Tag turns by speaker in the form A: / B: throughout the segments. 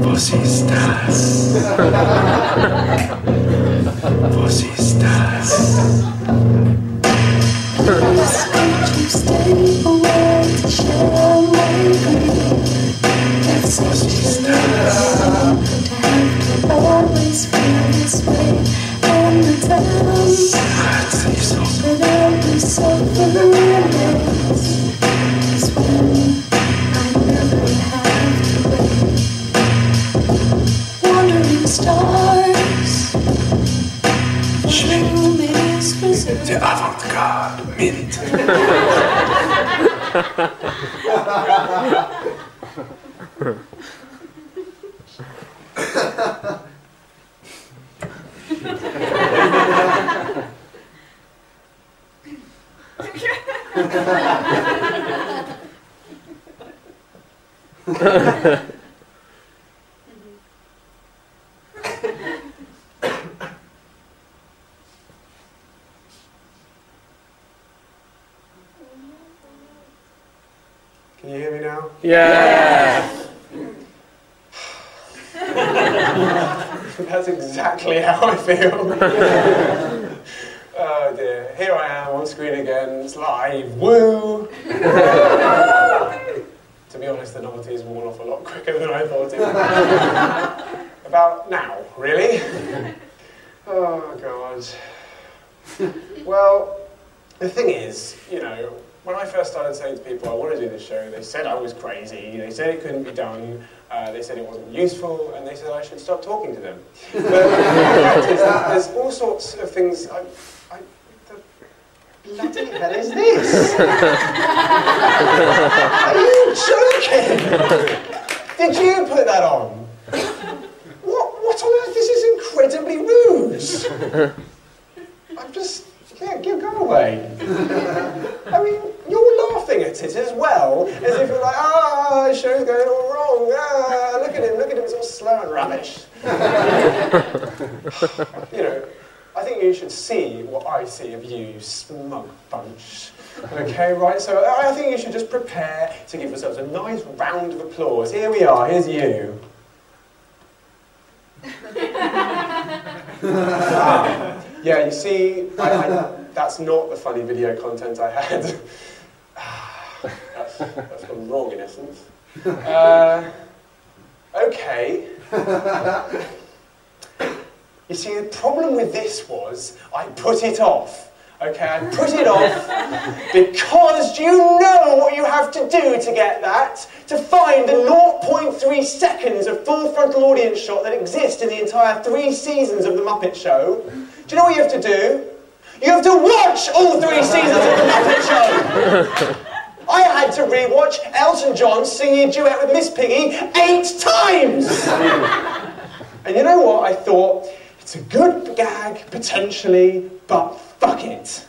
A: Você estás. Você estás. The avant-garde minute. Can you hear me now?
B: Yeah!
A: That's exactly how I feel. Oh dear, here I am on screen again, it's live, woo! To be honest, the novelty has worn off a lot quicker than I thought it would. About now, really? Oh God. Well, the thing is, you know, when I first started saying to people I want to do this show, they said I was crazy, they said it couldn't be done, they said it wasn't useful, and they said I should stop talking to them. But the fact is that there's all sorts of things. The bloody hell is this? Are you joking? Did you put that on? What on earth? This is incredibly rude. I'm just... Yeah, go away. I mean, you're laughing at it as well, as if you're like, ah, the show's going all wrong, ah, look at him, it's all slow and rubbish. You know, I think you should see what I see of you smug bunch. Okay, right, so I think you should just prepare to give yourselves a nice round of applause. Here we are, here's you. Yeah, you see, that's not the funny video content I had. That's gone wrong in essence. Okay. You see, the problem with this was I put it off. Okay, I put it off because you know what you have to do to get that? To find the 0.3 seconds of full frontal audience shot that exists in the entire 3 seasons of The Muppet Show. Do you know what you have to do? You have to watch all 3 seasons of The Muppet Show! I had to rewatch Elton John singing a duet with Miss Piggy 8 times! And you know what? I thought, it's a good gag, potentially, but fuck it.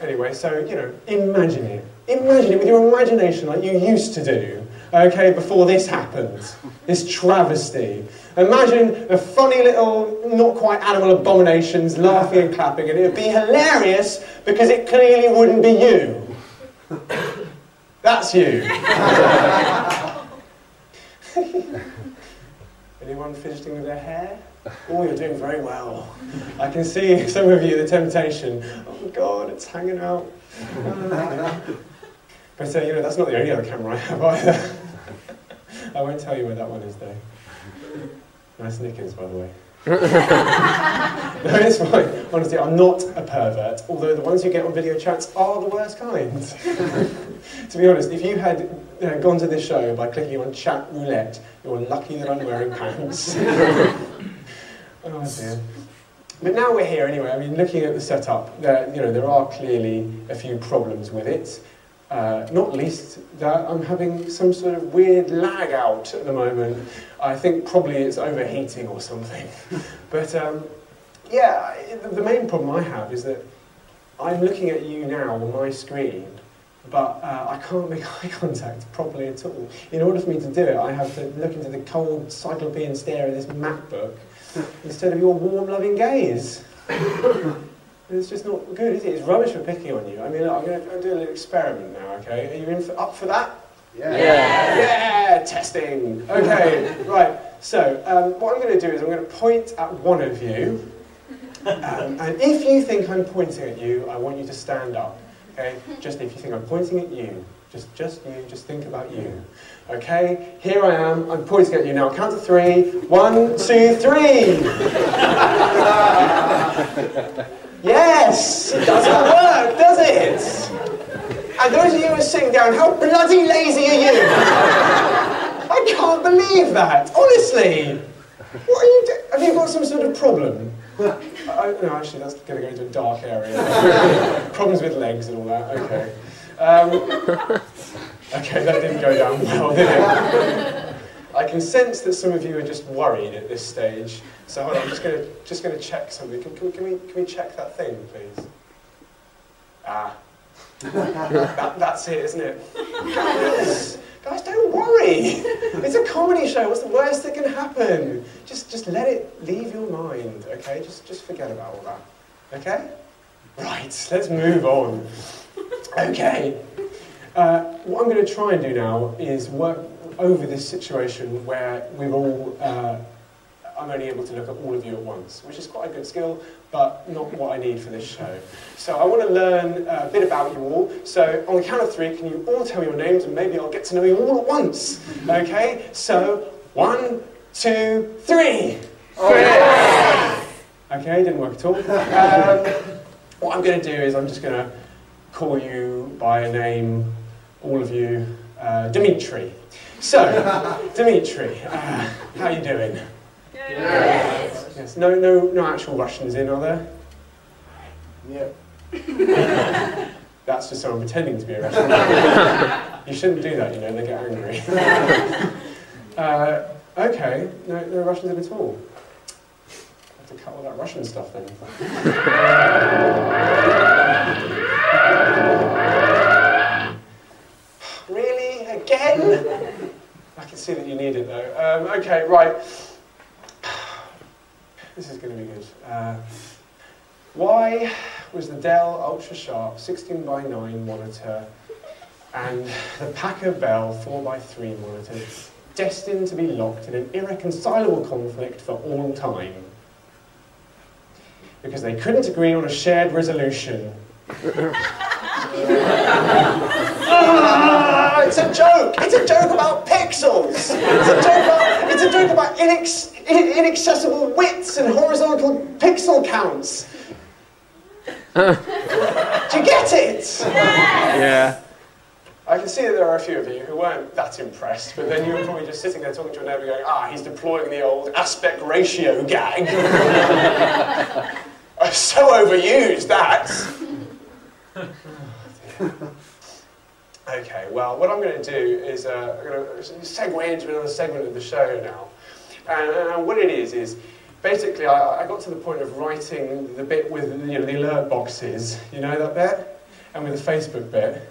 A: Anyway, so, you know, imagine it. Imagine it with your imagination like you used to do, okay, before this happened. This travesty. Imagine the funny little, not quite animal abominations laughing and clapping, and it would be hilarious because it clearly wouldn't be you. That's you. Anyone fidgeting with their hair? Oh, you're doing very well. I can see some of you, the temptation. Oh God, it's hanging out. But you know, that's not the only other camera I have either. I won't tell you where that one is though. Nice knickers, by the way. No, it's fine. Honestly, I'm not a pervert, although the ones you get on video chats are the worst kind. To be honest, if you had gone to this show by clicking on chat roulette, you're lucky that I'm wearing pants. Oh dear. But now we're here anyway. I mean, looking at the setup, there are clearly a few problems with it. Not least that I'm having some sort of weird lag out at the moment. I think probably it's overheating or something. But yeah, the main problem I have is that I'm looking at you now on my screen, but I can't make eye contact properly at all. In order for me to do it, I have to look into the cold cyclopean stare of this MacBook instead of your warm, loving gaze. It's just not good, is it? It's rubbish for picking on you. I mean, look, I'm going to do a little experiment now, okay? Are you up for that?
B: Yeah.
A: Yeah, testing. Okay, right. So, what I'm going to do is I'm going to point at one of you. And if you think I'm pointing at you, I want you to stand up. Okay? Just if you think I'm pointing at you. Just you, just think about you. Okay? Here I am, I'm pointing at you now. Count to 3. 1, 2, 3! Yes! It doesn't work, does it? And those of you who are sitting down, how bloody lazy are you? I can't believe that, honestly. What are you doing? Have you got some sort of problem? No, actually, that's going to go into a dark area. Problems with legs and all that, okay. Okay, that didn't go down well, did it? I can sense that some of you are just worried at this stage. So hold on, I'm just going to check something. Can we check that thing, please? Ah. That's it, isn't it? Guys, don't worry. It's a comedy show. What's the worst that can happen? Just let it leave your mind, okay? Just forget about all that, okay? Right, let's move on. Okay. What I'm going to try and do now is work over this situation where we've all, I'm only able to look at all of you at once, which is quite a good skill, but not what I need for this show. So I want to learn a bit about you all. So on the count of 3, can you all tell me your names, and maybe I'll get to know you all at once. Okay? So 1, 2, 3. Okay, didn't work at all. What I'm going to do is I'm just going to call you by a name, all of you, Dimitri. So, Dimitri, how are you doing? Yes. No actual Russians in, are there?
B: Yep.
A: That's just someone pretending to be a Russian. You shouldn't do that, you know, they get angry. Okay, no Russians in at all. I have to cut all that Russian stuff then. Really? Again? I can see that you need it though. Okay, right. This is going to be good. Why was the Dell Ultra Sharp 16:9 monitor and the Packer Bell 4:3 monitor destined to be locked in an irreconcilable conflict for all time? Because they couldn't agree on a shared resolution. It's a joke! It's a joke about pixels! It's a joke about inaccessible widths and horizontal pixel counts! Do you get it?
C: Yeah.
A: I can see that there are a few of you who weren't that impressed, but then you were probably just sitting there talking to your neighbour going, he's deploying the old aspect ratio gag. I've so overused that! Okay, well, what I'm going to do is I'm going to segue into another segment of the show now. And what it is basically I got to the point of writing the bit with the alert boxes, you know that bit? And with the Facebook bit,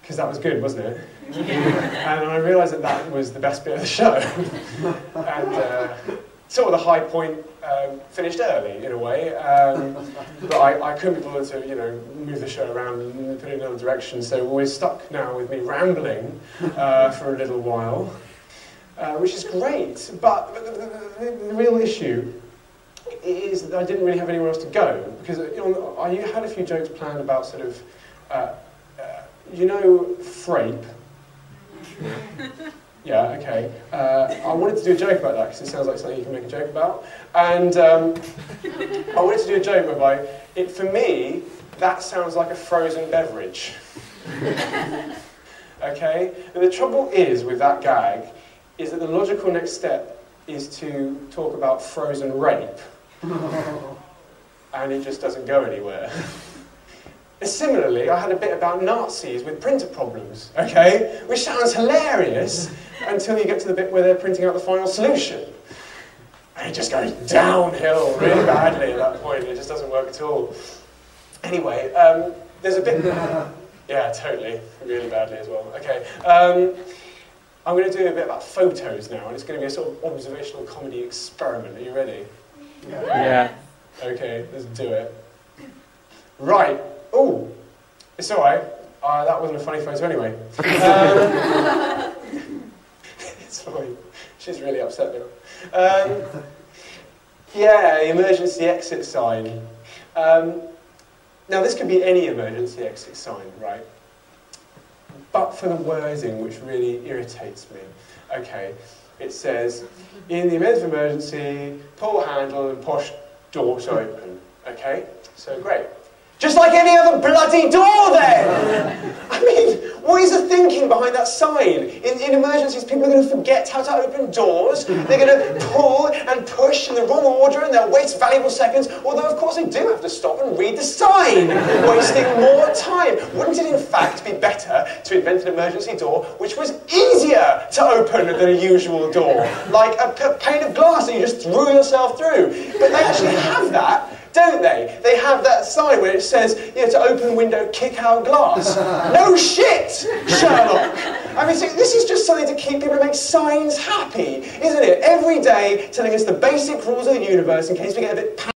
A: because that was good, wasn't it? And I realised that was the best bit of the show. And sort of the high point finished early, in a way. But I couldn't be bothered to, move the show around and put it in another direction, so we're stuck now with me rambling for a little while, which is great. But the real issue is that I didn't really have anywhere else to go, because I had a few jokes planned about sort of, frape. Yeah, okay. I wanted to do a joke about that, because it sounds like something you can make a joke about. And I wanted to do a joke whereby, for me, that sounds like a frozen beverage. Okay? And the trouble is with that gag, is that the logical next step is to talk about frozen rape. And it just doesn't go anywhere. Similarly, I had a bit about Nazis with printer problems, okay? Which sounds hilarious until you get to the bit where they're printing out the final solution. And it just goes downhill really badly at that point. It just doesn't work at all. Anyway, there's a bit... Yeah, totally. Really badly as well. Okay. I'm going to do a bit about photos now, and it's going to be a sort of observational comedy experiment. Are you ready?
C: Yeah.
A: Okay, let's do it. Right. Oh, it's all right. That wasn't a funny photo anyway. It's fine. She's really upset now. Yeah, emergency exit sign. Now, this could be any emergency exit sign, right? But for the wording, which really irritates me. Okay, it says, in the event of emergency, pull handle and push door to open. Okay, so great. Just like any other bloody door then! I mean, what is the thinking behind that sign? In emergencies, people are going to forget how to open doors. They're going to pull and push in the wrong order and they'll waste valuable seconds, although of course they do have to stop and read the sign, wasting more time. Wouldn't it in fact be better to invent an emergency door which was easier to open than a usual door? Like a pane of glass that you just threw yourself through. But they actually have that, don't they? They have that sign where it says, you know, to open window, kick out glass. No shit, Sherlock! I mean, see, this is just something to keep people who make signs happy, isn't it? Every day telling us the basic rules of the universe in case we get a bit